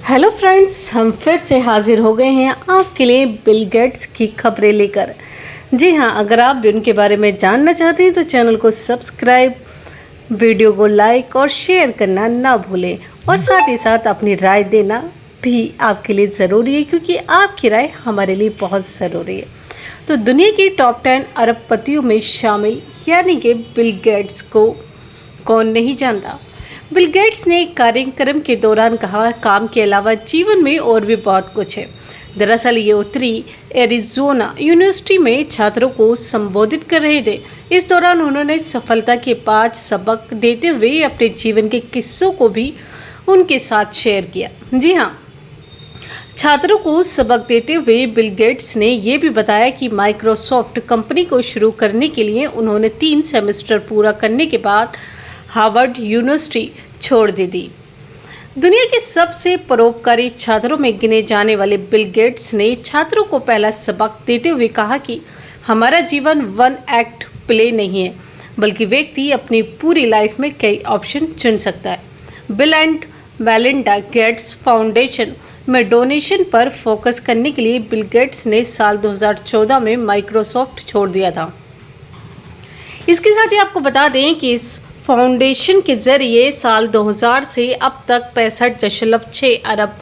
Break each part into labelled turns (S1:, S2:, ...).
S1: Hello friends, हम फिर से हाजिर हो गए हैं आपके लिए बिल गेट्स की खबरें लेकर। जी हाँ, अगर आप भी उनके बारे में जानना चाहते हैं तो चैनल को सब्सक्राइब, वीडियो को लाइक और शेयर करना ना भूलें। और साथ ही साथ अपनी राय देना भी आपके लिए ज़रूरी है, क्योंकि आपकी राय हमारे लिए बहुत ज़रूरी है। तो दुनिया की टॉप 10 अरबपतियों में शामिल यानी कि बिल गेट्स को कौन नहीं जानता। बिल गेट्स ने एक कार्यक्रम के दौरान कहा, काम के अलावा जीवन में और भी बहुत कुछ है। दरअसल ये उत्तरी एरिजोना यूनिवर्सिटी में छात्रों को संबोधित कर रहे थे। इस दौरान उन्होंने सफलता के 5 सबक देते हुए अपने जीवन के किस्सों को भी उनके साथ शेयर किया। जी हाँ, छात्रों को सबक देते हुए बिल गेट्स ने यह भी बताया कि माइक्रोसॉफ्ट कंपनी को शुरू करने के लिए उन्होंने 3 सेमेस्टर पूरा करने के बाद हार्वर्ड यूनिवर्सिटी छोड़ दी थी। दुनिया के सबसे परोपकारी छात्रों में गिने जाने वाले बिल गेट्स ने छात्रों को पहला सबक देते हुए कहा कि हमारा जीवन वन एक्ट प्ले नहीं है, बल्कि व्यक्ति अपनी पूरी लाइफ में कई ऑप्शन चुन सकता है। Bill and Melinda Gates foundation में डोनेशन पर फोकस करने के लिए बिल गेट्स ने साल 2014 में माइक्रोसॉफ्ट छोड़ दिया था। इसके साथ ही आपको बता दें कि इस फाउंडेशन के जरिए साल 2000 से अब तक 65.6 अरब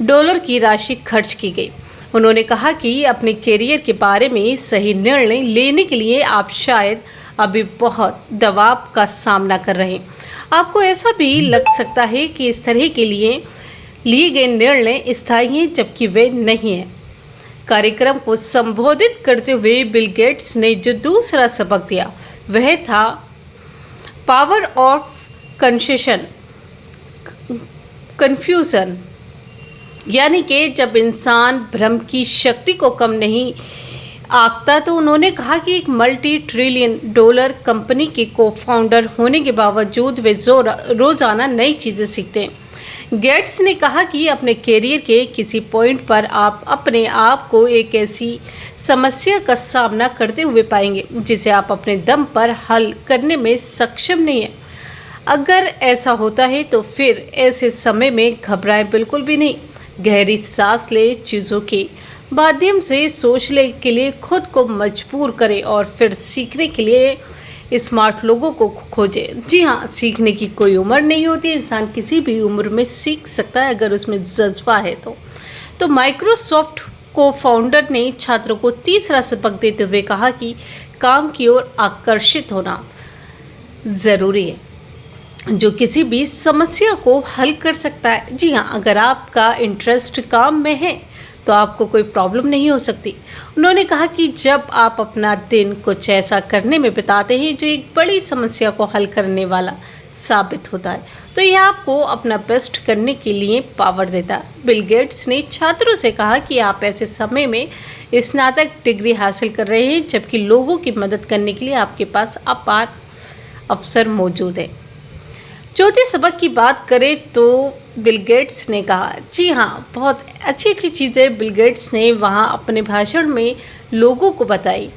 S1: डॉलर की राशि खर्च की गई। उन्होंने कहा कि अपने करियर के बारे में सही निर्णय लेने के लिए आप शायद अभी बहुत दबाव का सामना कर रहे हैं। आपको ऐसा भी लग सकता है कि इस तरह के लिए गए निर्णय स्थायी हैं, जबकि वे नहीं हैं। कार्यक्रम को संबोधित करते हुए बिल गेट्स ने जो दूसरा सबक दिया वह था पावर ऑफ कन्फ्यूजन, यानी कि जब इंसान भ्रम की शक्ति को कम नहीं आंकता। तो उन्होंने कहा कि एक मल्टी ट्रिलियन डॉलर कंपनी के को फाउंडर होने के बावजूद वे रोज़ाना नई चीज़ें सीखते हैं। गेट्स ने कहा कि अपने करियर के किसी पॉइंट पर आप अपने आप को एक ऐसी समस्या का सामना करते हुए पाएंगे जिसे आप अपने दम पर हल करने में सक्षम नहीं हैं। अगर ऐसा होता है तो फिर ऐसे समय में घबराएं बिल्कुल भी नहीं। गहरी सांस ले, चीज़ों के माध्यम से सोचने के लिए खुद को मजबूर करें और फिर सीखने के लिए स्मार्ट लोगों को खोजें। जी हाँ, सीखने की कोई उम्र नहीं होती, इंसान किसी भी उम्र में सीख सकता है अगर उसमें जज्बा है तो माइक्रोसॉफ्ट को फाउंडर ने छात्रों को तीसरा सबक देते हुए कहा कि काम की ओर आकर्षित होना ज़रूरी है, जो किसी भी समस्या को हल कर सकता है। जी हाँ, अगर आपका इंटरेस्ट काम में है तो आपको कोई प्रॉब्लम नहीं हो सकती। उन्होंने कहा कि जब आप अपना दिन कुछ ऐसा करने में बिताते हैं जो एक बड़ी समस्या को हल करने वाला साबित होता है, तो यह आपको अपना बेस्ट करने के लिए पावर देता है। बिल गेट्स ने छात्रों से कहा कि आप ऐसे समय में स्नातक डिग्री हासिल कर रहे हैं, जबकि लोगों की मदद करने के लिए आपके पास अपार अवसर मौजूद है। चौथे सबक की बात करें तो बिल गेट्स ने कहा, जी हाँ, बहुत अच्छी चीज़ें बिल गेट्स ने वहाँ अपने भाषण में लोगों को बताई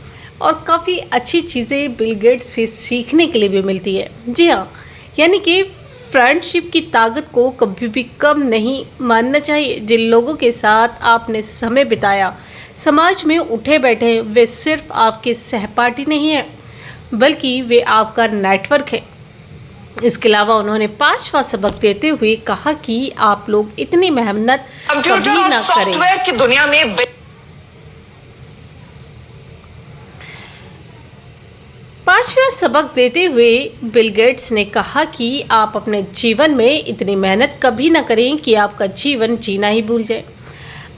S1: और काफ़ी अच्छी चीज़ें बिल गेट्स से सीखने के लिए भी मिलती है। जी हाँ, यानी कि फ्रेंडशिप की ताकत को कभी भी कम नहीं मानना चाहिए। जिन लोगों के साथ आपने समय बिताया, समाज में उठे बैठे, वे सिर्फ आपके सहपाठी नहीं हैं, बल्कि वे आपका नेटवर्क है। इसके अलावा उन्होंने 5वां सबक देते हुए कहा कि आप लोग इतनी मेहनत कभी ना करें।
S2: की दुनिया में
S1: 5वां सबक देते हुए बिल गेट्स ने कहा कि आप अपने जीवन में इतनी मेहनत कभी ना करें कि आपका जीवन जीना ही भूल जाए।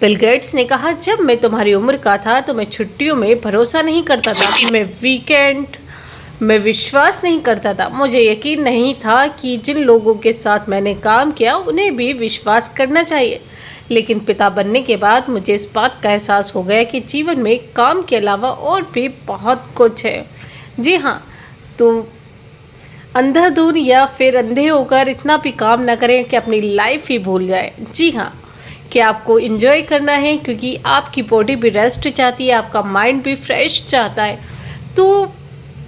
S1: बिल गेट्स ने कहा, जब मैं तुम्हारी उम्र का था तो मैं छुट्टियों में भरोसा नहीं करता था, मैं वीकेंड में विश्वास नहीं करता था। मुझे यकीन नहीं था कि जिन लोगों के साथ मैंने काम किया उन्हें भी विश्वास करना चाहिए। लेकिन पिता बनने के बाद मुझे इस बात का एहसास हो गया कि जीवन में काम के अलावा और भी बहुत कुछ है। जी हाँ, तो अंधाधुन या फिर अंधे होकर इतना भी काम ना करें कि अपनी लाइफ ही भूल जाए। जी हाँ, कि आपको एंजॉय करना है, क्योंकि आपकी बॉडी भी रेस्ट चाहती है, आपका माइंड भी फ्रेश चाहता है। तो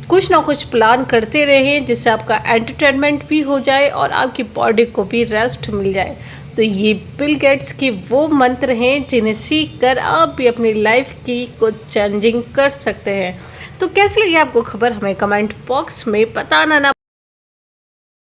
S1: कुछ ना कुछ प्लान करते रहें जिससे आपका एंटरटेनमेंट भी हो जाए और आपकी बॉडी को भी रेस्ट मिल जाए। तो ये बिल गेट्स की वो मंत्र हैं जिन्हें सीख कर आप भी अपनी लाइफ की कुछ चेंजिंग कर सकते हैं। तो कैसी लगी आपको खबर, हमें कमेंट बॉक्स में बताना ना